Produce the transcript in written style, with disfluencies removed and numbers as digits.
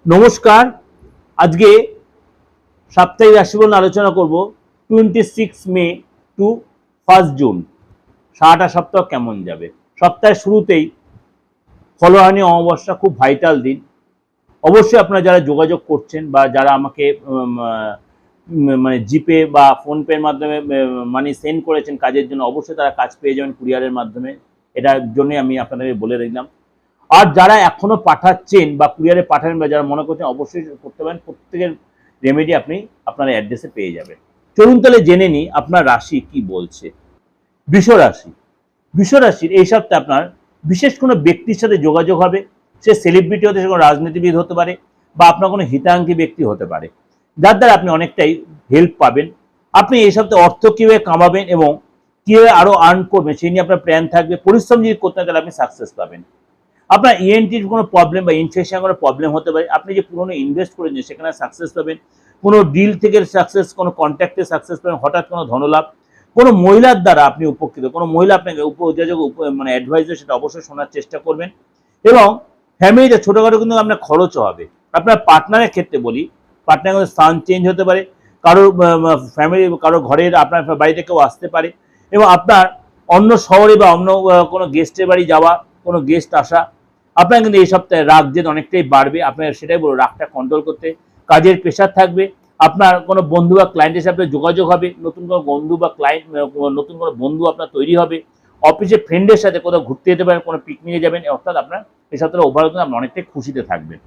নমস্কার। আজকে সাপ্তাহিক রাশিফল আলোচনা করব 26 মে টু 1 জুন। সারাটা সপ্তাহ কেমন যাবে। সপ্তাহের শুরুতেই ফলহানি অমাবস্যা খুব ভাইটাল দিন। অবশ্যই আপনারা যারা যোগাযোগ করছেন বা যারা আমাকে মানে জিপে বা ফোনপের মাধ্যমে মানি সেন্ড করেছেন কাজের জন্য, অবশ্যই তারা কাজ পেয়ে যাবেন কুরিয়ারের মাধ্যমে। এটার জন্যই আমি আপনাদের বলে রাখলাম। আর যারা এখনো পাঠাচ্ছেন বা কুরিয়ারে পাঠাবেন বা যারা মনে করছেন, অবশ্যই করতে পারেন। প্রত্যেকের রেমেডি আপনি আপনার অ্যাড্রেসে পেয়ে যাবেন। চলুন তাহলে জেনে নিই আপনার রাশি কি বলছে। বৃষ রাশি। বৃষ রাশির এই সপ্তাহে আপনার বিশেষ কোনো ব্যক্তির সাথে যোগাযোগ হবে। সে সেলিব্রিটি হতে, সে কোনো রাজনীতিবিদ হতে পারে বা আপনার কোনো হিতাকাঙ্ক্ষী ব্যক্তি হতে পারে, যার দ্বারা আপনি অনেকটাই হেল্প পাবেন। আপনি এই সপ্তাহে অর্থ কীভাবে কামাবেন এবং কীভাবে আরও আর্ন করবেন সেই নিয়ে আপনার প্ল্যান থাকবে। পরিশ্রম যদি করতে হয় তাহলে আপনি সাকসেস পাবেন। আপনার ইএনটির কোনো প্রবলেম বা ইনফেকশন কোনো প্রবলেম হতে পারে। আপনি যে পুরনো ইনভেস্ট করেছেন সেখানে সাকসেস পাবেন। কোনো ডিল থেকে সাকসেস, কোনো কন্ট্যাক্টে সাকসেস পাবেন, হঠাৎ কোনো ধনলাভ। কোনো মহিলার দ্বারা আপনি উপকৃত, কোনো মহিলা আপনাকে মানে অ্যাডভাইজার, সেটা অবশ্যই শোনার চেষ্টা করবেন। এবং ফ্যামিলিতে ছোটোখাটো কিন্তু আপনার খরচও হবে। আপনার পার্টনারের ক্ষেত্রে বলি, পার্টনারের মধ্যে স্থান চেঞ্জ হতে পারে, কারোর ফ্যামিলি, কারোর ঘরের আপনার বাড়িতে কেউ আসতে পারে এবং আপনার অন্য শহরে বা অন্য কোনো গেস্টের বাড়ি যাওয়া, কোনো গেস্ট আসা। আপনার কিন্তু এই সপ্তাহে রাগ জেদ অনেকটাই বাড়বে। আপনার সেটাই বলবো, রাগটা কন্ট্রোল করতে। কাজের প্রেশার থাকবে। আপনার কোনো বন্ধু বা ক্লায়েন্টের সাথে যোগাযোগ হবে। নতুন কোনো বন্ধু বা ক্লায়েন্ট, নতুন কোনো বন্ধু আপনার তৈরি হবে। অফিসে ফ্রেন্ডের সাথে কোথাও ঘুরতে যেতে পারেন, কোনো পিকনিকে যাবেন। অর্থাৎ আপনার এই সপ্তাহে ওভারঅল আপনি অনেকটাই খুশিতে থাকবেন।